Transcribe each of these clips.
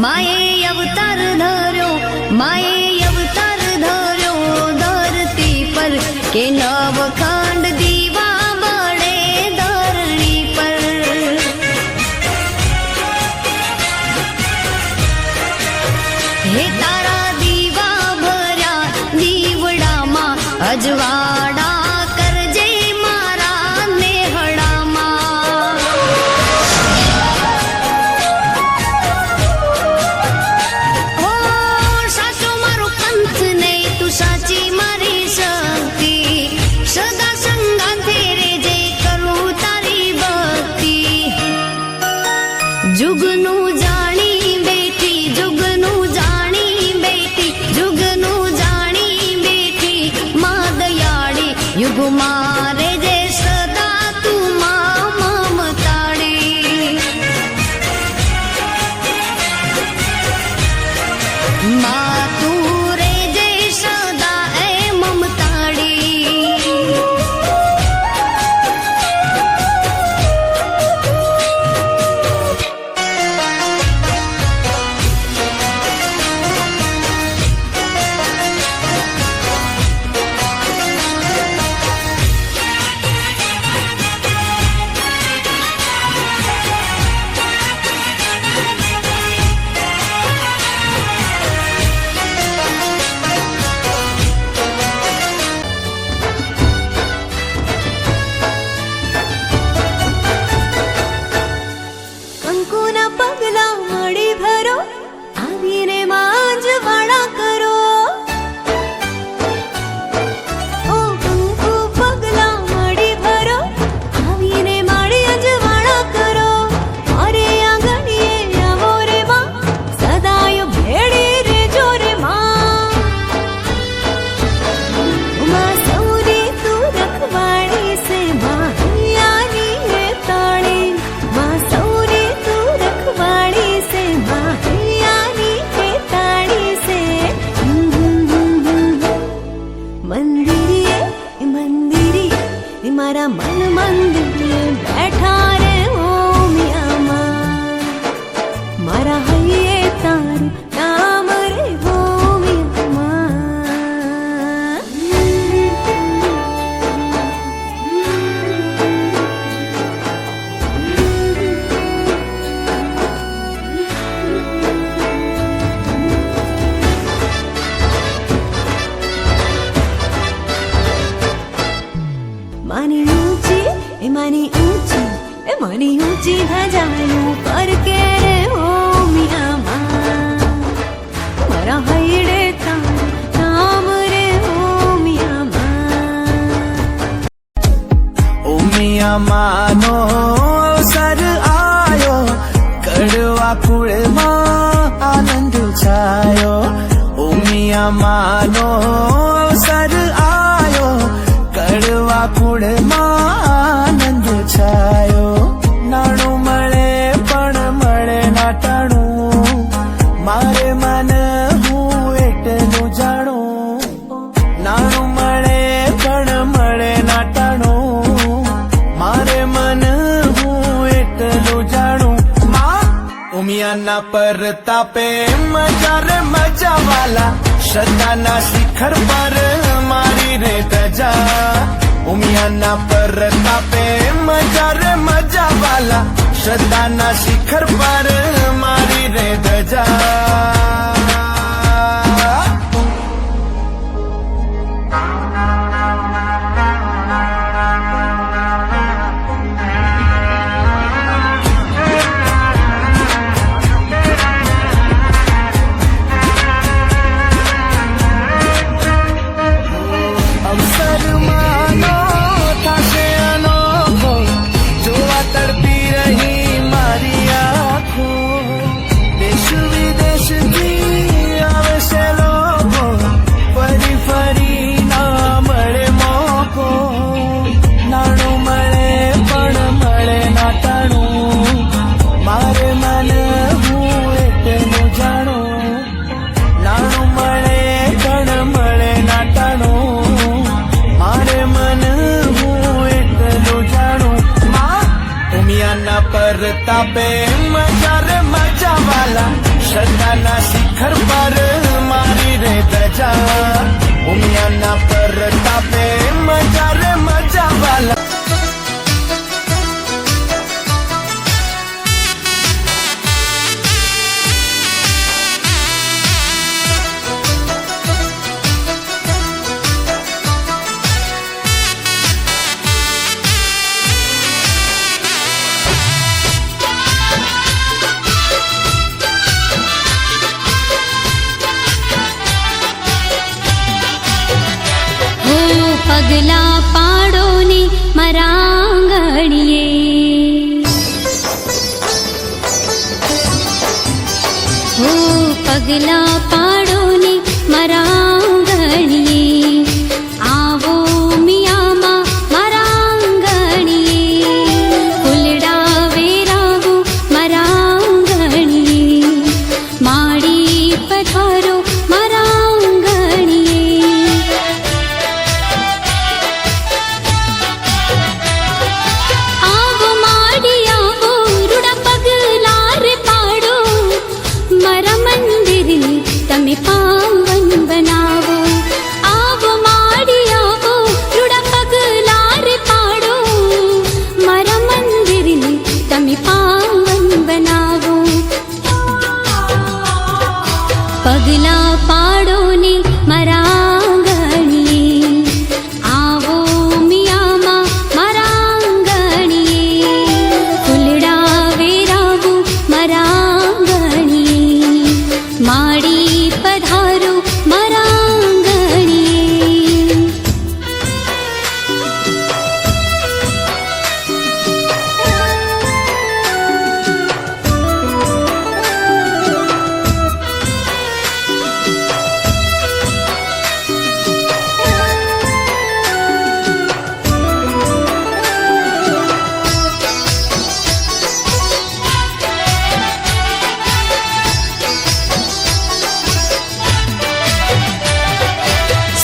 माए अवतार धर्यो, माए अवतार धर्यो धरती पर के नवखंड दीवा बड़े धरणी पर। हे तारा दीवा भर्या दीवड़ा मां अजवाड़ा करजे मारा नेहड़ा मां। ओ साचो मारो पंथ ने तू साची मारी शक्ति, सदा संगाथे रे जे करूं तारी भक्ति। जुगनू जाणी बेटी, जुगनू जाणी बेटी, जुगनू जाणी बेटी मां दयाड़ी। युग मारे जे सदा तू मां ममताड़ी। मां तू रे जे सदा ए ममताड़ी। કંકુના પગલા મળી ભરો, આવીને માંજવાળા કરો। ઓ કંકુ પગલા મળી ભરો, આવીને માળી અજવાળા કરો। મારે આંગણીએ આવો રે માં, સદાય ભેળી રેજો રે માં। માં સૌની તું રખવાળી છે, માં હૈયાની રે તાળી। માં સૌની તું રખવાળી છે, માં હૈયાની રે તાળી છે। મંદિરે એ મંદિરે એ મારા મન મંદિરે બેઠા રે હોમિયામાં। મારા હૈયે તારું નામ રે હોમિયામાં। માની ઊંચી એ માની ઊંચી એ માની ઊંચી ધજાનું પર કે રે હોમિયામાં। મારા હૈડે તારું નામ રે હોમિયામાં। ओ मिया मानो अवसर आयो, कड़वा कुड़ मां आनंद छायो। ओ मिया मानो अवसर आयो, कड़वा कुड़ मां आनंद छायो। नाणु मळे पण मळे नाटाणुं, मारे मन हूँ एटલું જાણું। નાણું મળે પણ મળે નાટાણું, મારે મન હું એટલું જાણું। માં ઉમિયાના પરતાપે મજા રે મજા વાલા, શ્રદ્ધાના શિખર પર મારી રે ધજા। ઉમિયાના પરતાપે મજા રે મજા વાલા, શ્રદ્ધાના શિખર પર મારી રે ધજા। અવસર માનો થાશે અનોખો, જોવા તડપી રહી મારી આંખો। દેશ વિદેશથી આવે છે લોકો, ફરી ફરી ના મળે મોકો। નાણું મળે પણ મળે નાટાણું, મારે મન હું એટલું જાણું। નાણું મળે પણ મળે નાટાણું, મારે મન હું એટલું જાણું। માં ઉમિયાના પરતાપે મજા રે મજા વાલા, પગલા પાડો ને મારા આંગણીએ. ઓ પગલા પાડો ને મારા આંગણીએ, આવો મિયામાં મારા આંગણીએ, ફૂલડા વેરાવો મારા આંગણીએ, માડી પધારો મારા આંગણીએ. આવો માડી આવો રૂડા પગલા રે પાડો, મારા મંદિરને તમે પાવન બનાવો. આવો માડી આવો રૂડા પગલા રે પાડો, મારા મંદિરને તમે પાવન બનાવો. પગલા પાડો ને મારા આંગણીએ, આવો મિયામાં મારા આંગણીએ, ફૂલડા વેરાવો મારા આંગણીએ, માડી પધારો મારા આંગણીએ.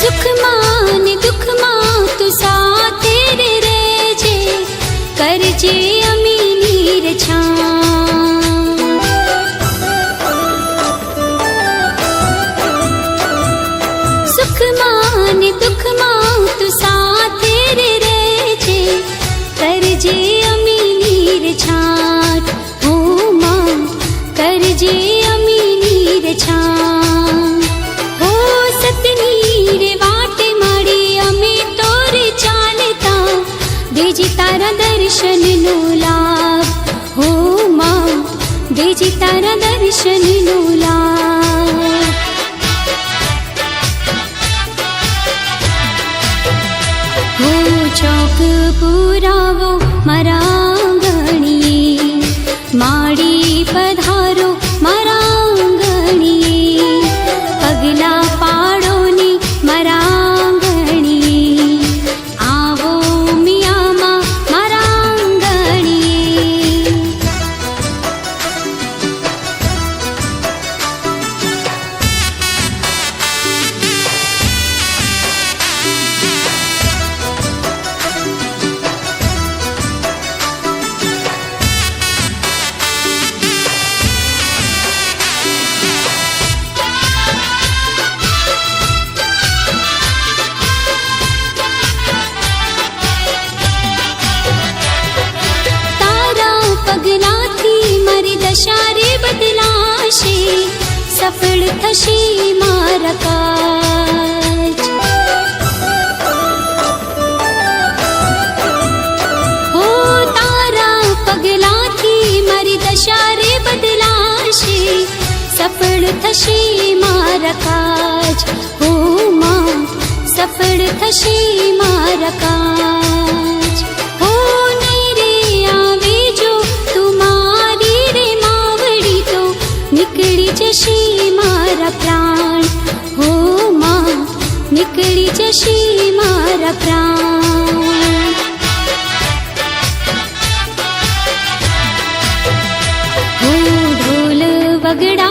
સુખમાં ને દુઃખમાં તું સાથે રે રહેજે, કરજે અમીની રછા. સુખમાં ને દુઃખમાં તું સાથે રે રહેજે, કરજે અમીની રછા. ઓ માં કરજે અમીની રછા. ઓ સતની રે વાટે માડી અમે તો રે ચાલતા, દેજી તારા દર્શનનો લાભ. હો માં દેજી તારા દર્શનનો લાભ. હો ચોક પુરાવો મારા આંગણીએ, માડી પધારો મારા આંગણીએ, પગલા પાડો ને મારા આંગણીએ, આવો મિયામાં મારા આંગણીએ. તારા પગલાથી મારી દશા રે બદલાશે, સફળ થશે મારા કાજ. હો તારા પગલાથી મારી દશા રે બદલાશે, સફળ થશે મારા કાજ. હો માં સફળ થશે મારા કાજ. હો નહીં રે આવે જો તું મારી રે માવડી, તો નીકળી જશે મારા પ્રાણ. હો માં નીકળી જશે મારા પ્રાણ. હો ઢોલ વગડા